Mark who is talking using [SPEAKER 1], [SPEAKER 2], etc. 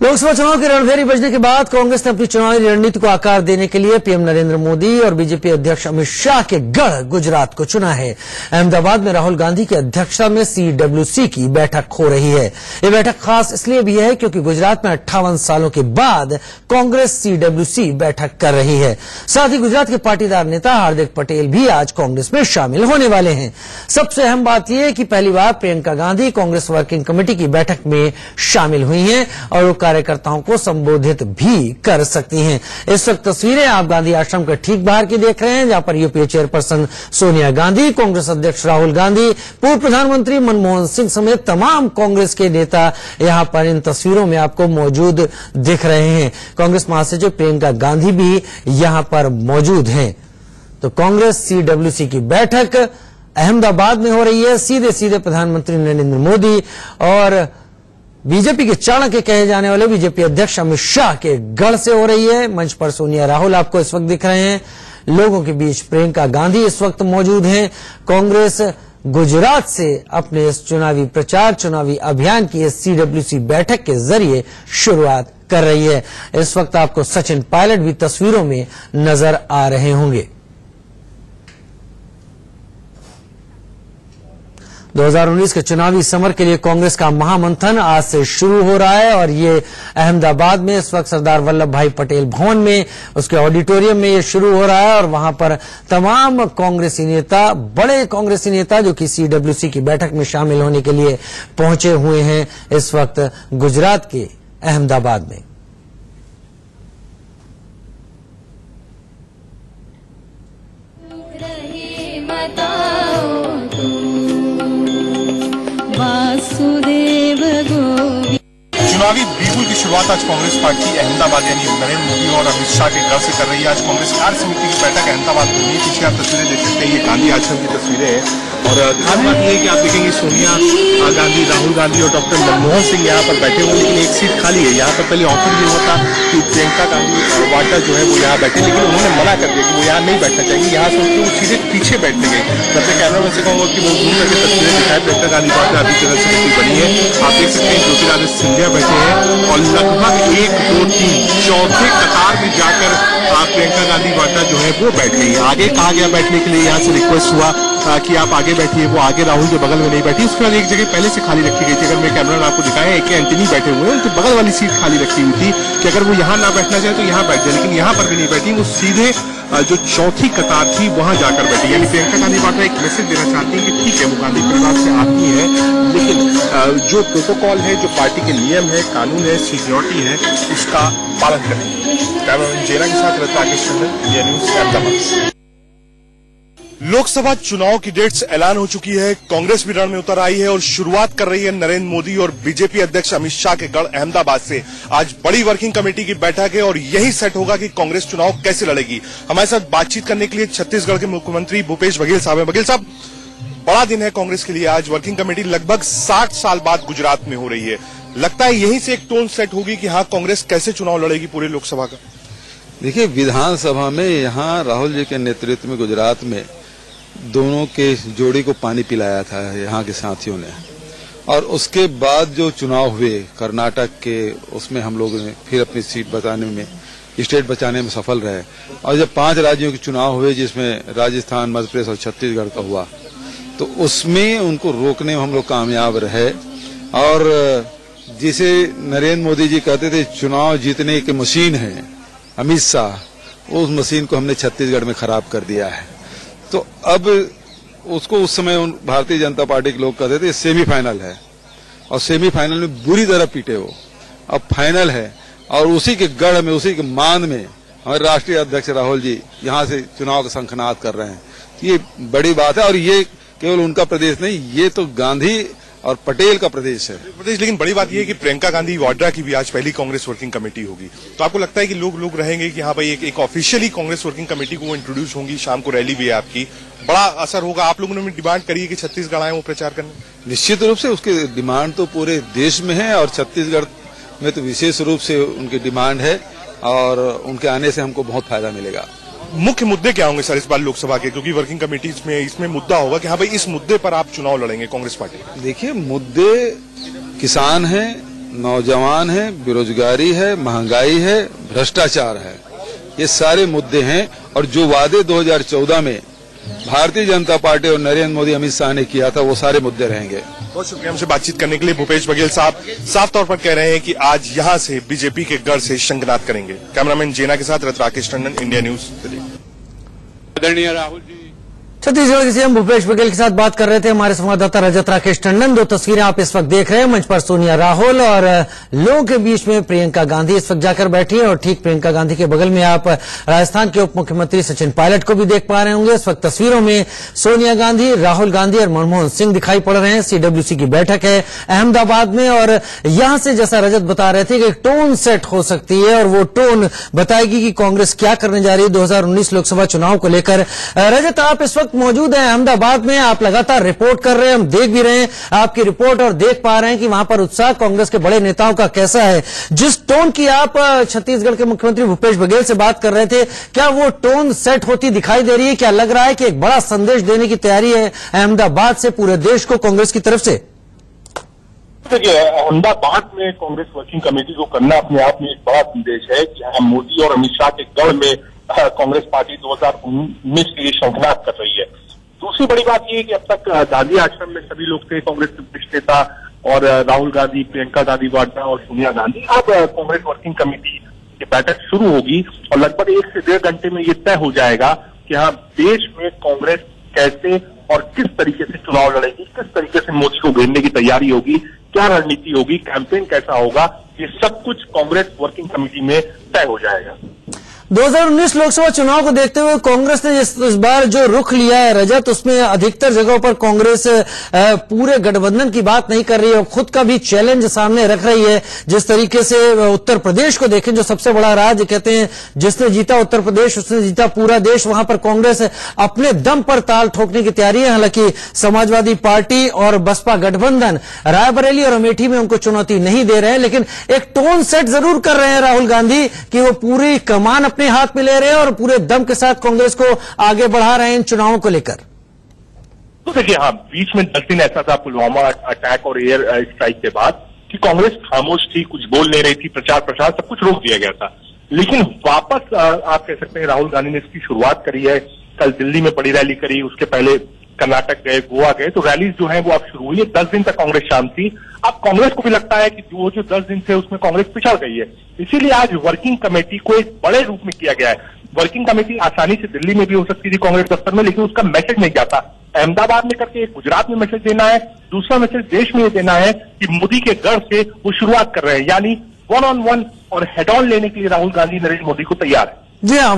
[SPEAKER 1] लोकसभा चुनाव की रणभेरी बजने के बाद कांग्रेस ने अपनी चुनावी रणनीति को आकार देने के लिए पीएम नरेंद्र मोदी और बीजेपी अध्यक्ष अमित शाह के गढ़ गुजरात को चुना है। अहमदाबाद में राहुल गांधी की अध्यक्षता में CWC की बैठक हो रही है। ये बैठक खास इसलिए भी है क्योंकि गुजरात में 58 सालों के बाद कांग्रेस CWC बैठक कर रही है। साथ ही गुजरात के पाटीदार नेता हार्दिक पटेल भी आज कांग्रेस में शामिल होने वाले हैं। सबसे अहम बात यह कि पहली बार प्रियंका गांधी कांग्रेस वर्किंग कमेटी की बैठक में शामिल हुई हैं और वो कार्यकर्ताओं को संबोधित भी कर सकती हैं। इस वक्त तस्वीरें आप गांधी आश्रम के ठीक बाहर की देख रहे हैं, जहां पर यूपीए चेयरपर्सन सोनिया गांधी, कांग्रेस अध्यक्ष राहुल गांधी, पूर्व प्रधानमंत्री मनमोहन सिंह समेत तमाम कांग्रेस के नेता यहां पर इन तस्वीरों में आपको मौजूद दिख रहे हैं। कांग्रेस महासचिव प्रियंका गांधी भी यहां पर मौजूद हैं। तो कांग्रेस CWC की बैठक अहमदाबाद में हो रही है। सीधे सीधे प्रधानमंत्री नरेंद्र मोदी और बीजेपी के चाणक्य कहे जाने वाले बीजेपी अध्यक्ष अमित शाह के गढ़ से हो रही है। मंच पर सोनिया राहुल आपको इस वक्त दिख रहे हैं। लोगों के बीच प्रियंका गांधी इस वक्त मौजूद हैं। कांग्रेस गुजरात से अपने इस चुनावी प्रचार, चुनावी अभियान की इस CWC बैठक के जरिए शुरुआत कर रही है। इस वक्त आपको सचिन पायलट भी तस्वीरों में नजर आ रहे होंगे। 2019 के चुनावी समर के लिए कांग्रेस का महामंथन आज से शुरू हो रहा है और ये अहमदाबाद में इस वक्त सरदार वल्लभ भाई पटेल भवन में उसके ऑडिटोरियम में ये शुरू हो रहा है और वहां पर तमाम कांग्रेसी नेता, बड़े कांग्रेसी नेता जो कि CWC की बैठक में शामिल होने के लिए पहुंचे हुए हैं इस वक्त गुजरात के अहमदाबाद में।
[SPEAKER 2] चुनावी बिगुल की शुरुआत आज कांग्रेस पार्टी अहमदाबाद यानी नरेंद्र मोदी और अमित शाह के घर से कर रही है। आज कांग्रेस कार्य समिति की बैठक अहमदाबाद में हुई। पीछे आप तस्वीरें देख सकते हैं, ये गांधी आश्रम की तस्वीरें हैं और खास बात यह है कि आप देखेंगे सोनिया गांधी, राहुल गांधी और डॉक्टर मनमोहन सिंह यहाँ पर बैठे हुए, लेकिन एक सीट खाली है। यहाँ पर पहले ऑफर ये हुआ था कि प्रियंका गांधी वाड्रा जो है वो यहाँ बैठे, लेकिन उन्होंने मना कर दिया कि वो यहाँ नहीं बैठना चाहिए। यहाँ से वो सीधे पीछे बैठने गए। तो अपने कैमरा में से कहूंगा कि वो दूर करके तस्वीरें दिखाए। प्रियंका गांधी वाड्रा अभी जनरल सेक्रेटरी बनी है। आप देख सकते हैं ज्योतिरादित्य सिंधिया बैठे हैं और लगभग 1, 2, 3 चौथे कतार में जाकर प्रियंका गांधी वाड्रा जो है वो बैठ गई। आगे कहा गया बैठने के लिए, यहाँ से रिक्वेस्ट हुआ कि आप आगे बैठिए। वो आगे राहुल के बगल में नहीं बैठी। उसके बाद एक जगह पहले से खाली रखी गई थी। अगर मैं कैमरा आपको दिखाया, एक एंटनी बैठे हुए हैं, उनके बगल वाली सीट खाली रखी हुई थी कि अगर वो यहाँ ना बैठना चाहे तो यहाँ बैठ जाए, लेकिन यहाँ पर भी नहीं बैठी। वो सीधे जो चौथी कतार थी वहां जाकर बैठी। यानी प्रियंका गांधी वाड्रा एक मैसेज देना चाहती है कि ठीक है वो गांधी परिवार से आती है, लेकिन जो प्रोटोकॉल है, जो पार्टी के नियम है, कानून है, सिक्योरिटी है, उसका पालन करें। कैमरामैन जेना के साथ राकेश चंद्र, इंडिया न्यूज अहमदाबाद। लोकसभा चुनाव की डेट्स ऐलान हो चुकी है। कांग्रेस भी रण में उतर आई है और शुरुआत कर रही है नरेंद्र मोदी और बीजेपी अध्यक्ष अमित शाह के गढ़ अहमदाबाद से। आज बड़ी वर्किंग कमेटी की बैठक है और यही सेट होगा कि कांग्रेस चुनाव कैसे लड़ेगी। हमारे साथ बातचीत करने के लिए छत्तीसगढ़ के मुख्यमंत्री भूपेश बघेल साहब हैं। बघेल साहब, बड़ा दिन है कांग्रेस के लिए। आज वर्किंग कमेटी लगभग 60 साल बाद गुजरात में हो रही है। लगता है यहीं से एक टोन सेट होगी कि हाँ, कांग्रेस कैसे चुनाव लड़ेगी पूरे लोकसभा का।
[SPEAKER 3] देखिए, विधानसभा में यहाँ राहुल जी के नेतृत्व में गुजरात में दोनों के जोड़ी को पानी पिलाया था यहाँ के साथियों ने, और उसके बाद जो चुनाव हुए कर्नाटक के, उसमें हम लोगों ने फिर अपनी सीट बचाने में, स्टेट बचाने में सफल रहे। और जब 5 राज्यों के चुनाव हुए, जिसमें राजस्थान, मध्य प्रदेश और छत्तीसगढ़ का हुआ, तो उसमें उनको रोकने में हम लोग कामयाब रहे। और जिसे नरेंद्र मोदी जी कहते थे चुनाव जीतने की मशीन है अमित शाह, उस मशीन को हमने छत्तीसगढ़ में खराब कर दिया है। तो अब उसको उस समय भारतीय जनता पार्टी के लोग कहते थे सेमीफाइनल है, और सेमीफाइनल में बुरी तरह पीटे वो। अब फाइनल है और उसी के गढ़ में, उसी के मान में हमारे राष्ट्रीय अध्यक्ष राहुल जी यहाँ से चुनाव का शंखनाद कर रहे हैं। ये बड़ी बात है और ये केवल उनका प्रदेश नहीं, ये तो गांधी और पटेल का प्रदेश है।
[SPEAKER 2] लेकिन बड़ी बात यह है कि प्रियंका गांधी वाड्रा की भी आज पहली कांग्रेस वर्किंग कमेटी होगी। तो आपको लगता है कि लोग रहेंगे कि हाँ भाई एक ऑफिशियली कांग्रेस वर्किंग कमेटी को वो इंट्रोड्यूस होंगी, शाम को रैली भी है आपकी, बड़ा असर होगा। आप लोगों ने भी डिमांड करी है कि छत्तीसगढ़ आए वो प्रचार करने।
[SPEAKER 3] निश्चित रूप से उसकी डिमांड तो पूरे देश में है और छत्तीसगढ़ में तो विशेष रूप से उनकी डिमांड है और उनके आने से हमको बहुत फायदा मिलेगा।
[SPEAKER 2] मुख्य मुद्दे क्या होंगे सर इस बार लोकसभा के, क्योंकि वर्किंग कमेटी में इसमें मुद्दा होगा कि हाँ भाई इस मुद्दे पर आप चुनाव लड़ेंगे कांग्रेस पार्टी?
[SPEAKER 3] देखिए, मुद्दे किसान हैं, नौजवान है, बेरोजगारी है, महंगाई है, भ्रष्टाचार है। ये सारे मुद्दे हैं और जो वादे 2014 में भारतीय जनता पार्टी और नरेंद्र मोदी अमित शाह ने किया था वो सारे मुद्दे रहेंगे।
[SPEAKER 2] बहुत शुक्रिया हमसे बातचीत करने के लिए। भूपेश बघेल साहब साफ तौर पर कह रहे हैं कि आज यहां से बीजेपी के गढ़ से शंखनाद करेंगे। कैमरामैन जेना के साथ राकेश टंडन, इंडिया न्यूज दिल्ली।
[SPEAKER 4] आदरणीय राहुल जी,
[SPEAKER 1] छत्तीसगढ़ के सीएम भूपेश बघेल के साथ बात कर रहे थे हमारे संवाददाता रजत राकेश टंडन। दो तस्वीरें आप इस वक्त देख रहे हैं, मंच पर सोनिया राहुल और लोगों के बीच में प्रियंका गांधी इस वक्त जाकर बैठी है और ठीक प्रियंका गांधी के बगल में आप राजस्थान के उप मुख्यमंत्री सचिन पायलट को भी देख पा रहे होंगे। इस वक्त तस्वीरों में सोनिया गांधी, राहुल गांधी और मनमोहन सिंह दिखाई पड़ रहे हैं। सीडब्ल्यूसी की बैठक है अहमदाबाद में और यहां से जैसा रजत बता रहे थे कि एक टोन सेट हो सकती है और वो टोन बताएगी कि कांग्रेस क्या करने जा रही है 2019 लोकसभा चुनाव को लेकर। रजत, आप इस वक्त मौजूद हैं अहमदाबाद में, आप लगातार रिपोर्ट कर रहे हैं, हम देख भी रहे हैं आपकी रिपोर्ट और देख पा रहे हैं कि वहां पर उत्साह कांग्रेस के बड़े नेताओं का कैसा है। जिस टोन की आप छत्तीसगढ़ के मुख्यमंत्री भूपेश बघेल से बात कर रहे थे, क्या वो टोन सेट होती दिखाई दे रही है? क्या लग रहा है कि एक बड़ा संदेश देने की तैयारी है अहमदाबाद से पूरे देश को कांग्रेस की तरफ से?
[SPEAKER 5] देखिए, अहमदाबाद में कांग्रेस वर्किंग कमेटी को करना अपने आप में एक बड़ा संदेश है कि हाँ, मोदी और अमित शाह के गढ़ में कांग्रेस पार्टी 2019 के लिए शंखनाद कर रही है। दूसरी बड़ी बात यह है कि अब तक गांधी आश्रम में सभी लोग थे, कांग्रेस के वरिष्ठ नेता और राहुल गांधी, प्रियंका गांधी वाड्रा और सोनिया गांधी। अब कांग्रेस वर्किंग कमेटी की बैठक शुरू होगी और लगभग 1 से 1.5 घंटे में ये तय हो जाएगा कि हाँ, देश में कांग्रेस कैसे और किस तरीके से चुनाव लड़ेगी, किस तरीके से मोदी को घेरने की तैयारी होगी, क्या रणनीति होगी, कैंपेन कैसा होगा, ये सब कुछ कांग्रेस वर्किंग कमेटी में तय हो जाएगा।
[SPEAKER 1] 2019 लोकसभा चुनाव को देखते हुए कांग्रेस ने इस बार जो रुख लिया है रजत, उसमें अधिकतर जगहों पर कांग्रेस पूरे गठबंधन की बात नहीं कर रही है और खुद का भी चैलेंज सामने रख रही है। जिस तरीके से उत्तर प्रदेश को देखें, जो सबसे बड़ा राज्य कहते हैं, जिसने जीता उत्तर प्रदेश उसने जीता पूरा देश, वहां पर कांग्रेस अपने दम पर ताल ठोकने की तैयारी है। हालांकि समाजवादी पार्टी और बसपा गठबंधन रायबरेली और अमेठी में उनको चुनौती नहीं दे रहे हैं, लेकिन एक टोन सेट जरूर कर रहे हैं राहुल गांधी कि वो पूरी कमान अपने हाथ में ले रहे हैं और पूरे दम के साथ कांग्रेस को आगे बढ़ा रहे हैं इन चुनावों को लेकर।
[SPEAKER 5] तो देखिए, हाँ, बीच में 10 दिन ऐसा था पुलवामा अटैक और एयर स्ट्राइक के बाद कि कांग्रेस खामोश थी, कुछ बोल नहीं रही थी, प्रचार प्रसार सब कुछ रोक दिया गया था। लेकिन वापस आप कह सकते हैं राहुल गांधी ने इसकी शुरुआत करी है। कल दिल्ली में बड़ी रैली करी, उसके पहले कर्नाटक गए, गोवा गए, तो रैलीज जो है वो अब शुरू हुई है। 10 दिन तक कांग्रेस शांत थी। अब कांग्रेस को भी लगता है कि जो 10 दिन से उसमें कांग्रेस पिछड़ गई है, इसीलिए आज वर्किंग कमेटी को एक बड़े रूप में किया गया है। वर्किंग कमेटी आसानी से दिल्ली में भी हो सकती थी कांग्रेस दफ्तर में, लेकिन उसका मैसेज नहीं जाता। अहमदाबाद में करके एक गुजरात में मैसेज देना है, दूसरा मैसेज देश में ये देना है कि मोदी के गढ़ से वो शुरुआत कर रहे हैं, यानी 1-on-1 और हेड ऑन लेने के लिए राहुल गांधी नरेंद्र मोदी को तैयार है।
[SPEAKER 1] जी हाँ।